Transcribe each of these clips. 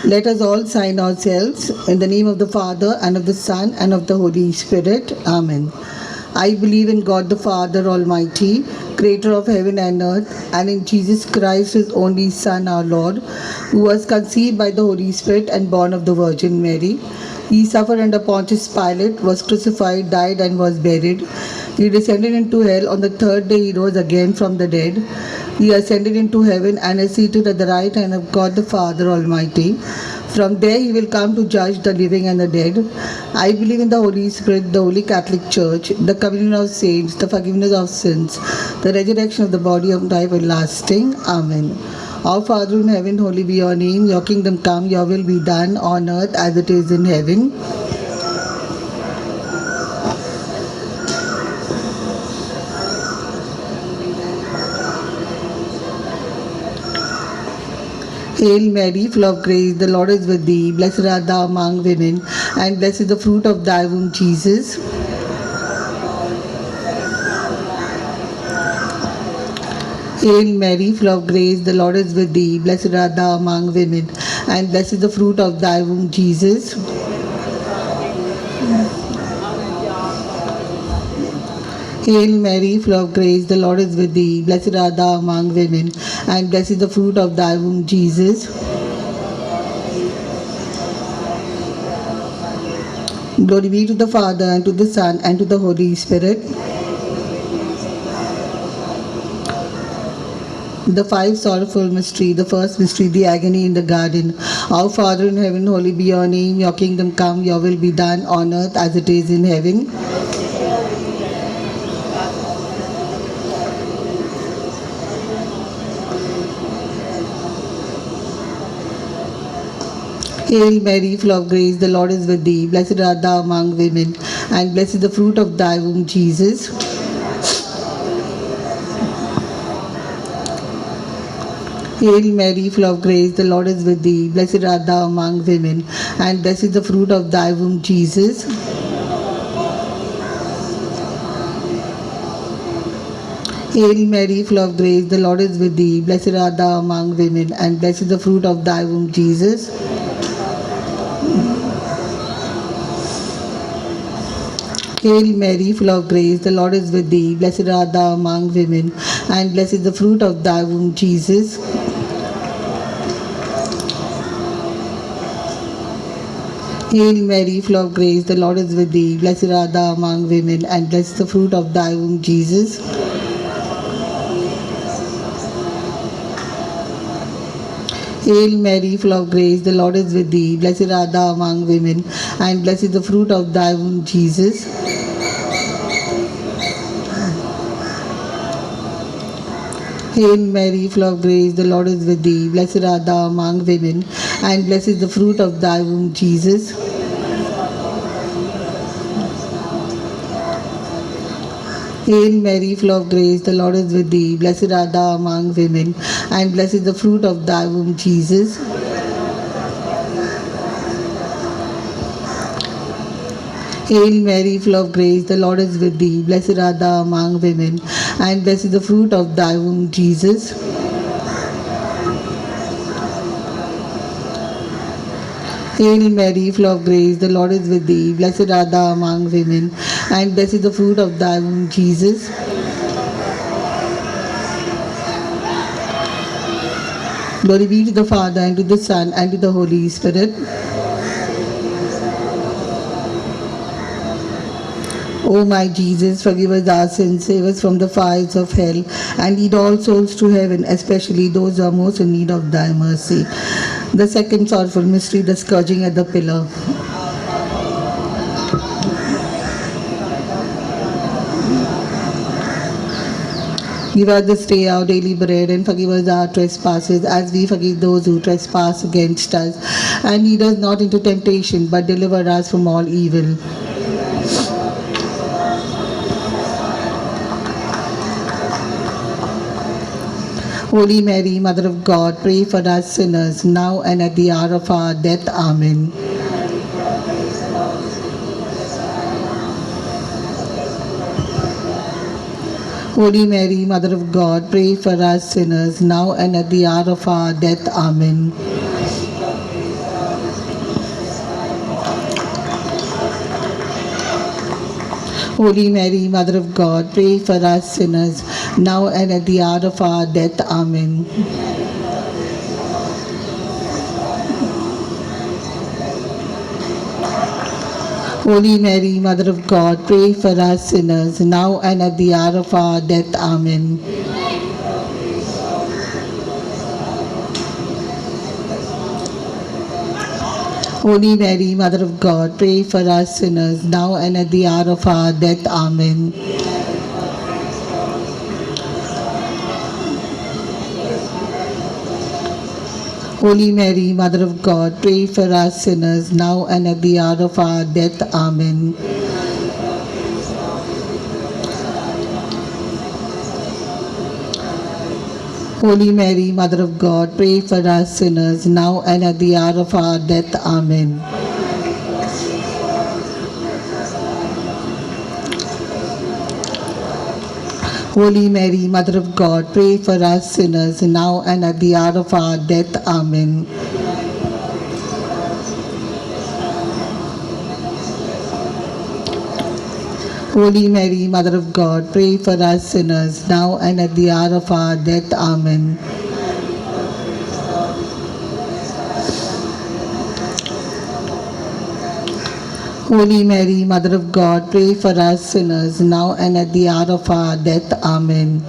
Let us all sign ourselves in the name of the Father, and of the Son, and of the Holy Spirit. Amen. I believe in God the Father Almighty, creator of heaven and earth, and in Jesus Christ, his only Son, our Lord, who was conceived by the Holy Spirit and born of the Virgin Mary. He suffered under Pontius Pilate, was crucified, died, and was buried. He descended into hell. On the third day, he rose again from the dead. He ascended into heaven and is seated at the right hand of God the Father Almighty. From there, he will come to judge the living and the dead. I believe in the Holy Spirit, the Holy Catholic Church, the communion of saints, the forgiveness of sins, the resurrection of the body of life everlasting. Amen. Our Father in heaven, holy be your name. Your kingdom come, your will be done on earth as it is in heaven. Hail Mary, full of grace, the Lord is with thee. Blessed art thou among women, and blessed is the fruit of thy womb, Jesus. Hail Mary, full of grace, the Lord is with thee. Blessed art thou among women, and blessed is the fruit of thy womb, Jesus. Hail Mary, full of grace, the Lord is with thee. Blessed art thou among women, and blessed is the fruit of thy womb, Jesus. Glory be to the Father, and to the Son, and to the Holy Spirit. The five sorrowful mystery. The first mystery, the agony in the garden. Our Father in heaven, holy be your name. Your kingdom come, your will be done on earth as it is in heaven. Hail Mary, full of grace, the Lord is with thee. Blessed art thou among women, and blessed is the fruit of thy womb, Jesus. Hail Mary, full of grace, the Lord is with thee. Blessed art thou among women, and blessed is the fruit of thy womb, Jesus. Hail Mary, full of grace, the Lord is with thee. Blessed art thou among women, and blessed is the fruit of thy womb, Jesus. Hail Mary, full of grace, the Lord is with thee. Blessed art thou among women, and blessed is the fruit of thy womb, Jesus. Hail Mary, full of grace, the Lord is with thee. Blessed art thou among women, and blessed is the fruit of thy womb, Jesus. Hail Mary, full of grace, the Lord is with thee. Blessed art thou among women, and blessed is the fruit of thy womb, Jesus. Hail Mary, full of grace, the Lord is with thee. Blessed art thou among women, and blessed is the fruit of thy womb, Jesus. Hail Mary, full of grace, the Lord is with thee. Blessed art thou among women, and blessed is the fruit of thy womb, Jesus. Hail Mary, full of grace, the Lord is with thee. Blessed art thou among women, and blessed is the fruit of thy womb, Jesus. Hail Mary, full of grace, the Lord is with thee. Blessed art thou among women, and blessed is the fruit of thy womb, Jesus. Glory be to the Father, and to the Son, and to the Holy Spirit. O my Jesus, forgive us our sins, save us from the fires of hell, and lead all souls to heaven, especially those who are most in need of thy mercy. The second sorrowful mystery, the scourging at the pillar. Give us this day our daily bread, and forgive us our trespasses, as we forgive those who trespass against us. And lead us not into temptation, but deliver us from all evil. Holy Mary, Mother of God, pray for us sinners, now and at the hour of our death. Amen. Holy Mary, Mother of God, pray for us sinners, now and at the hour of our death. Amen. Holy Mary, Mother of God, pray for us sinners, now and at the hour of our death. Amen. Holy Mary, Mother of God, pray for us sinners, now and at the hour of our death. Amen. Holy Mary, Mother of God, pray for us sinners, now and at the hour of our death. Amen. Holy Mary, Mother of God, pray for us sinners, now and at the hour of our death. Amen. Holy Mary, Mother of God, pray for us sinners, now and at the hour of our death. Amen. Holy Mary, Mother of God, pray for us sinners, now and at the hour of our death. Amen. Holy Mary, Mother of God, pray for us sinners, now and at the hour of our death. Amen. Holy Mary, Mother of God, pray for us sinners, now and at the hour of our death. Amen.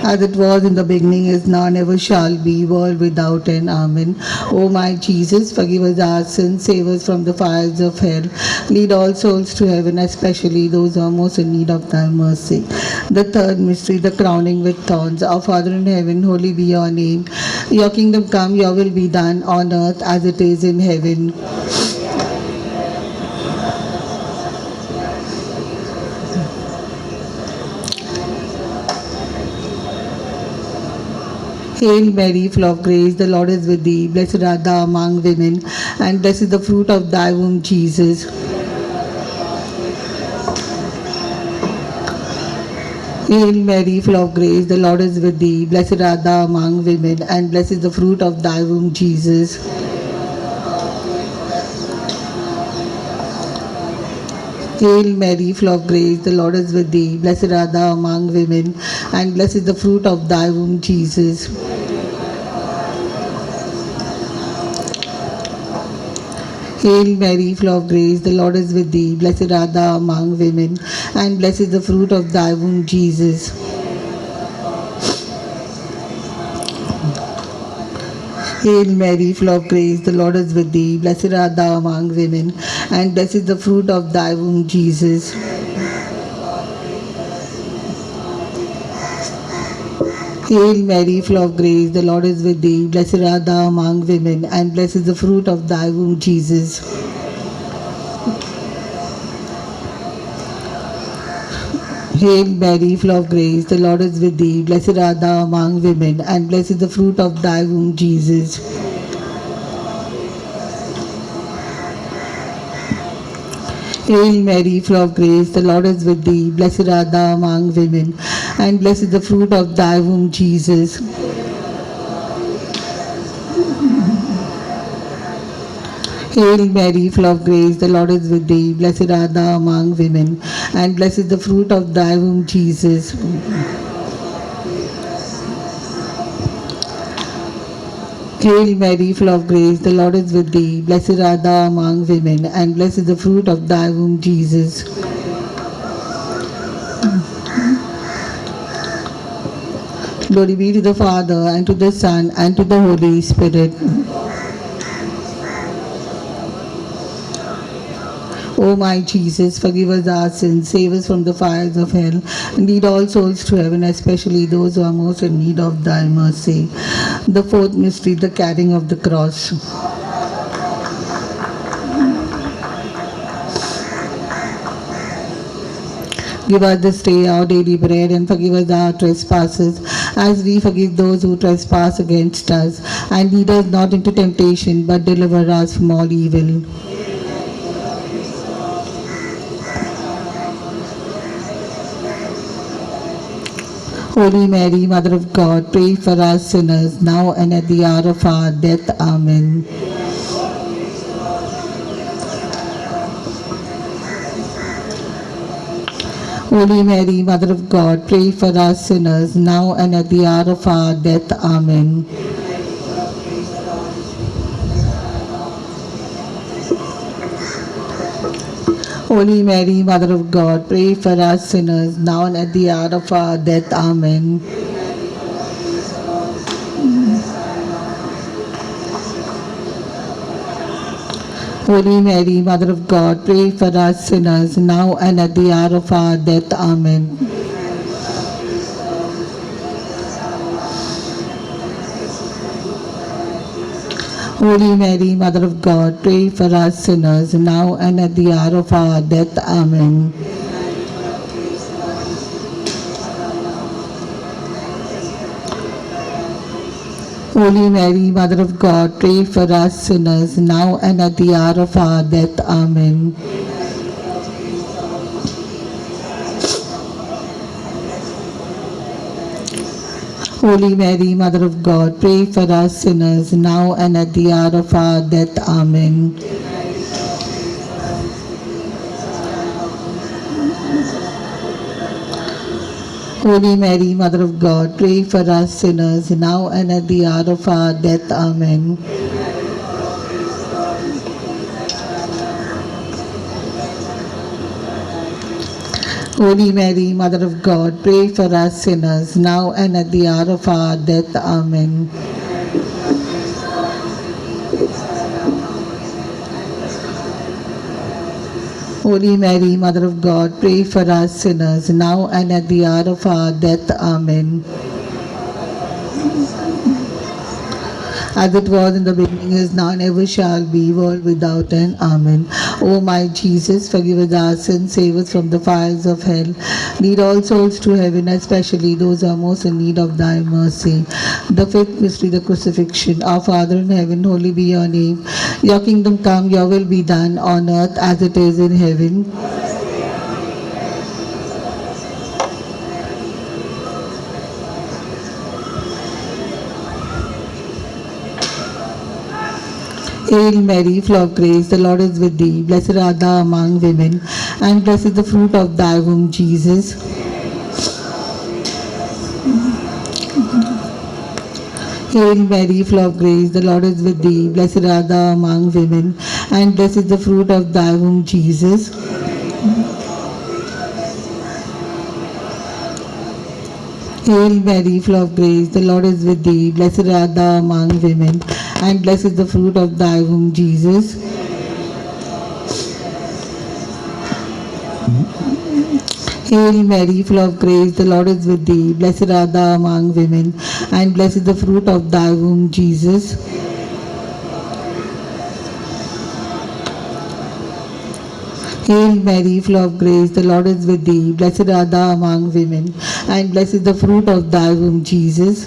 As it was in the beginning, is now, and ever shall be, world without end. Amen. O my Jesus, forgive us our sins, save us from the fires of hell. Lead all souls to heaven, especially those who are most in need of thy mercy. The third mystery, the crowning with thorns. Our Father in heaven, holy be your name. Your kingdom come, your will be done on earth as it is in heaven. Hail Mary, full of grace, the Lord is with thee. Blessed art thou among women, and blessed is the fruit of thy womb, Jesus. Hail Mary, full of grace, the Lord is with thee. Blessed art thou among women, and blessed is the fruit of thy womb, Jesus. Hail Mary, full of grace, the Lord is with thee. Blessed art thou among women, and blessed is the fruit of thy womb, Jesus. Hail Mary, full of grace, the Lord is with thee. Blessed art thou among women, and blessed is the fruit of thy womb, Jesus. Hail Mary, full of grace, the Lord is with thee. Blessed art thou among women, and blessed is the fruit of thy womb, Jesus. Hail Mary, full of grace, the Lord is with thee. Blessed art thou among women, and blessed is the fruit of thy womb, Jesus. Hail Mary, full of grace, the Lord is with thee. Blessed art thou among women, and blessed is the fruit of thy womb, Jesus. Hail Mary, full of grace, the Lord is with thee. Blessed art thou among women, and blessed is the fruit of thy womb, Jesus. Hail Mary, full of grace, the Lord is with thee. Blessed art thou among women, and blessed is the fruit of thy womb, Jesus. Hail Mary, full of grace, the Lord is with thee. Blessed art thou among women, and blessed is the fruit of thy womb, Jesus. Glory be to the Father, and to the Son, and to the Holy Spirit. O my Jesus, forgive us our sins, save us from the fires of hell, and lead all souls to heaven, especially those who are most in need of thy mercy. The fourth mystery, the carrying of the cross. Give us this day our daily bread, and forgive us our trespasses, as we forgive those who trespass against us. And lead us not into temptation, but deliver us from all evil. Holy Mary, Mother of God, pray for us sinners, now and at the hour of our death. Amen. Holy Mary, Mother of God, pray for us sinners, now and at the hour of our death. Amen. Holy Mary, Mother of God, pray for us sinners, now and at the hour of our death. Amen. Holy Mary, Mother of God, pray for us sinners, now and at the hour of our death. Amen. Holy Mary, Mother of God, pray for us sinners, now and at the hour of our death. Amen. Holy Mary, Mother of God, pray for us sinners, now and at the hour of our death. Amen. Holy Mary, Mother of God, pray for us sinners, now and at the hour of our death. Amen. Holy Mary, Mother of God, pray for us sinners, now and at the hour of our death. Amen. Holy Mary, Mother of God, pray for us sinners, now and at the hour of our death. Amen. Holy Mary, Mother of God, pray for us sinners, now and at the hour of our death. Amen. As it was in the beginning, is now, and ever shall be, world without end. Amen. O my Jesus, forgive us our sins, save us from the fires of hell. Lead all souls to heaven, especially those who are most in need of thy mercy. The fifth mystery, the crucifixion. Our Father in heaven, holy be your name. Your kingdom come, your will be done on earth as it is in heaven. Hail Mary, full of grace, the Lord is with thee. Blessed art thou among women, and blessed is the fruit of thy womb, Jesus. Hail Mary, full of grace, the Lord is with thee. Blessed art thou among women, and blessed is the fruit of thy womb, Jesus. Hail Mary, full of grace, the Lord is with thee. Blessed art thou among women, and blessed is the fruit of thy womb, Jesus. Hail Mary, full of grace, the Lord is with thee. Blessed art thou among women, and blessed is the fruit of thy womb, Jesus. Hail Mary, full of grace, the Lord is with thee. Blessed art thou among women, and blessed is the fruit of thy womb, Jesus.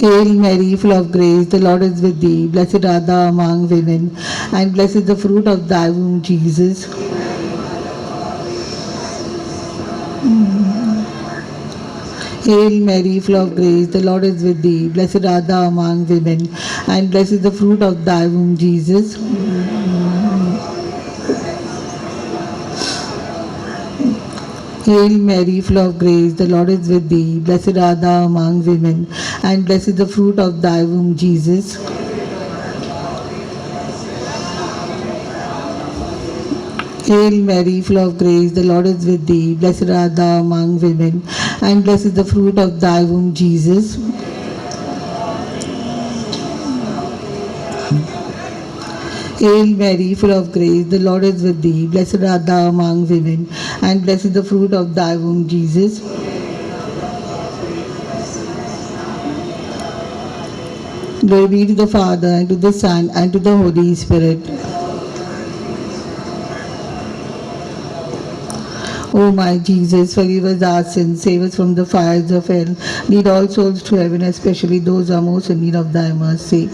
Hail Mary, full of grace, the Lord is with thee. Blessed art thou among women, and blessed is the fruit of thy womb, Jesus. Hail Mary, full of grace, the Lord is with thee. Blessed art thou among women, and blessed is the fruit of thy womb, Jesus. Hail Mary, full of grace, the Lord is with thee. Blessed art thou among women, and blessed is the fruit of thy womb, Jesus. Hail Mary, full of grace, the Lord is with thee. Blessed art thou among women, and blessed is the fruit of thy womb, Jesus. Hail Mary, full of grace, the Lord is with thee. Blessed art thou among women, and blessed is the fruit of thy womb, Jesus. Glory be to the Father, and to the Son, and to the Holy Spirit. O O my Jesus, forgive us our sins, save us from the fires of hell, lead all souls to heaven, especially those who are most in need of thy mercy.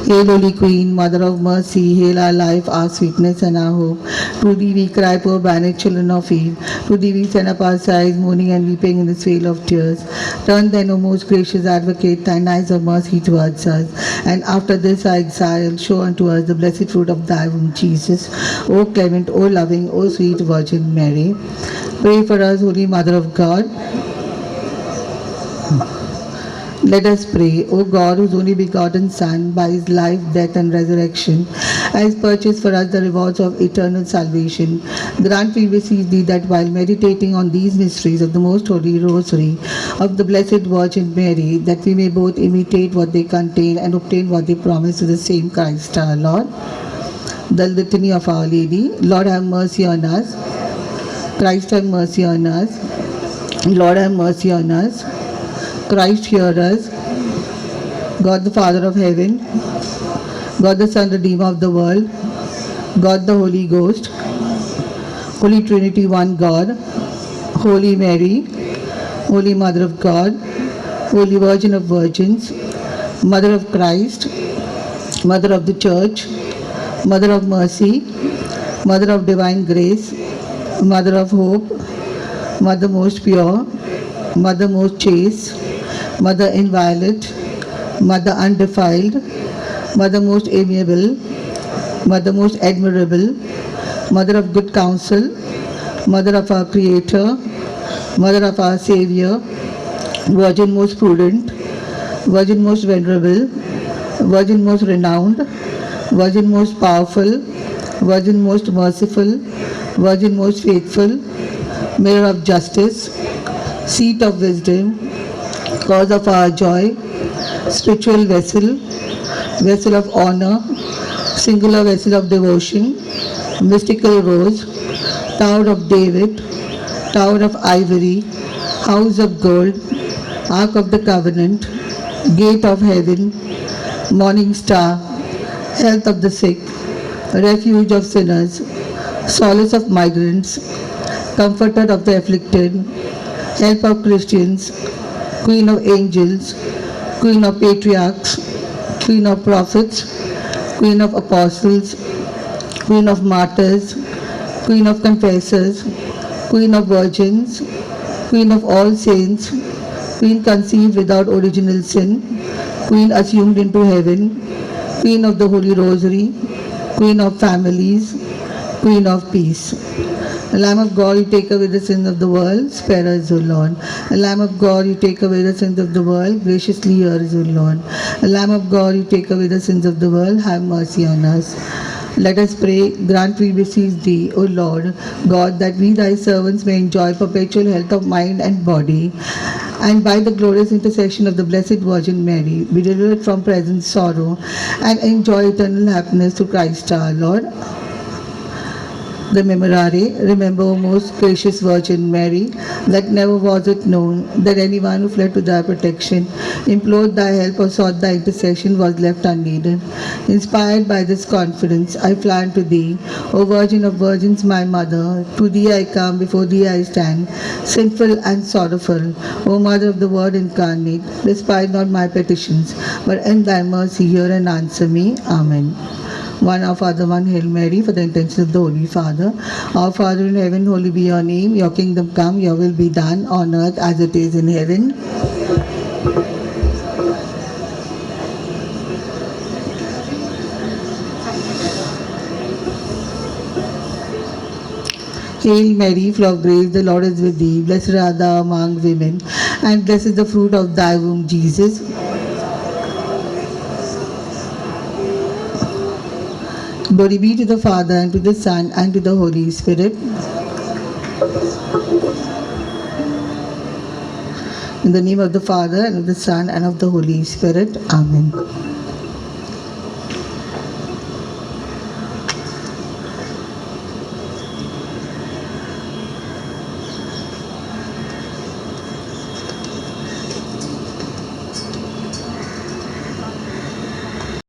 Hail, Holy Queen, Mother of Mercy, hail our life, our sweetness, and our hope. To thee we cry, poor banished children of Eve. To thee we send up our sighs, mourning and weeping in this vale of tears. Turn then, O most gracious Advocate, thine eyes of mercy towards us, and after this our exile, show unto us the blessed fruit of thy womb, Jesus. O clement, O loving, O sweet Virgin Mary, pray for us, Holy Mother of God. Let us pray. O God, whose only begotten Son, by his life, death, and resurrection, has purchased for us the rewards of eternal salvation, grant, we beseech thee, that while meditating on these mysteries of the most holy Rosary of the Blessed Virgin Mary, that we may both imitate what they contain and obtain what they promise to the same Christ our Lord. The Litany of Our Lady. Lord, have mercy on us. Christ, have mercy on us. Lord, have mercy on us. Christ, hear us. God the Father of heaven, God the Son, Redeemer of the world, God the Holy Ghost, Holy Trinity, one God, Holy Mary, Holy Mother of God, Holy Virgin of Virgins, Mother of Christ, Mother of the Church, Mother of Mercy, Mother of Divine Grace, Mother of Hope, Mother most pure, Mother most chaste, Mother inviolate, Mother undefiled, Mother most amiable, Mother most admirable, Mother of good counsel, Mother of our Creator, Mother of our Savior, Virgin most prudent, Virgin most venerable, Virgin most renowned, Virgin most powerful, Virgin most merciful, Virgin most faithful, Mirror of justice, Seat of wisdom, Cause of our joy, Spiritual vessel, Vessel of honor, Singular vessel of devotion, Mystical rose, Tower of David, Tower of ivory, House of gold, Ark of the covenant, Gate of heaven, Morning star, Health of the sick, Refuge of sinners, Solace of migrants, Comforter of the afflicted, Help of Christians, Queen of angels, Queen of patriarchs, Queen of prophets, Queen of apostles, Queen of martyrs, Queen of confessors, Queen of virgins, Queen of all saints, Queen conceived without original sin, Queen assumed into heaven, Queen of the Holy Rosary, Queen of families, Queen of peace. Lamb of God, you take away the sins of the world, spare us, O Lord. Lamb of God, you take away the sins of the world, graciously hear us, O Lord. Lamb of God, you take away the sins of the world, have mercy on us. Let us pray. Grant, we beseech thee, O Lord God, that we thy servants may enjoy perpetual health of mind and body, and by the glorious intercession of the Blessed Virgin Mary, be delivered from present sorrow and enjoy eternal happiness through Christ our Lord. The Memorare. Remember, O most gracious Virgin Mary, that never was it known that anyone who fled to thy protection, implored thy help, or sought thy intercession was left unneeded. Inspired by this confidence, I fly unto thee, O Virgin of Virgins, my Mother. To thee I come, before thee I stand, sinful and sorrowful. O Mother of the Word incarnate, despise not my petitions, but in thy mercy hear and answer me. Amen. One Our Father, one Hail Mary, for the intention of the Holy Father. Our Father in heaven, holy be your name. Your kingdom come, your will be done on earth as it is in heaven. Hail Mary, full of grace, the Lord is with thee. Blessed art thou among women, and blessed is the fruit of thy womb, Jesus. Glory be to the Father, and to the Son, and to the Holy Spirit. In the name of the Father, and of the Son, and of the Holy Spirit. Amen.